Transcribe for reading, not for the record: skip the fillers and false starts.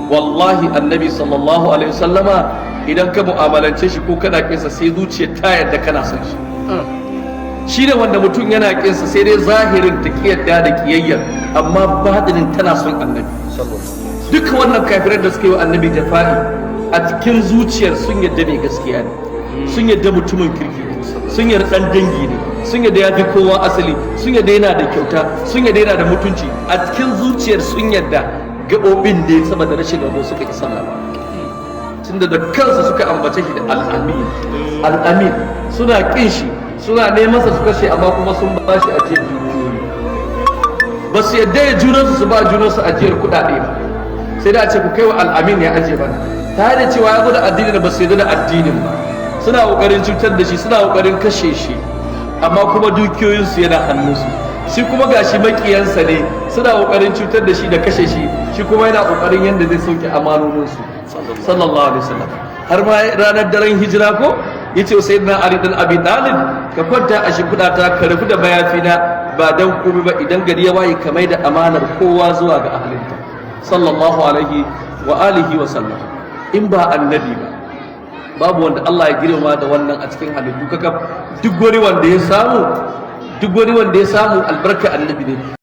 wallahi annabi sallallahu alaihi wasallama idan ka mu'amalance shi ko kana kinsa sai zuciya ta yadda kana son shi. Shi ne wanda mutum yana kinsa sai dai zahirin ta kiyarda da kiyayyar amma batinin tana son annabi. Duka wannan kafirai da suka yi wa annabi jafa'i a cikin zuciyar sun yadda mai gaskiya ne, sun yadda mutumin kirki ne, sun yadda dan dangi ne, sun yadda ya fi kowa asali, sun yadda yana da kyauta, sun yadda yana da mutunci. A cikin zuciyar sun yadda gaɓoɓin da ya sama da rashin rabo suka ki sama ba. Tunda da kansa suka ambace shi da al'amin. Al'amin suna kin shi, suna neman sa su kashe amma kuma sun ba shi ajiyar dukiyoyi. Ba su yadda ya junansu su ba junansu ajiyar kuɗaɗe ba. Sai da a ce ku kai wa al'amin ya ajiye bana. Ta da cewa ya zo da addini da ba su yadda da addinin ba. Suna ƙoƙarin cutar da shi, suna ƙoƙarin kashe shi, amma kuma dukiyoyinsu yana hannunsu. Shi kuma gashi makiyansa ne, suna ƙoƙarin cutar da shi da kashe shi, shi kuma yana ƙoƙarin yadda zai sauke amanoninsu sallallahu alaihi wasallam. Har ma ranar daren hijira ko yace wa sayyidina Ali dan Abi Talib, ka kwanta a shimfiɗa ta ka rufu da mayafina ba dan komai ba idan gari ya waye ka mai da amanar kowa zuwa ga ahlinta sallallahu alaihi wa alihi wa sallam. In ba annabi ba babu wanda Allah ya girma da wannan a cikin halittu kakaf. Duk wani wanda ya samu albarka annabi ne.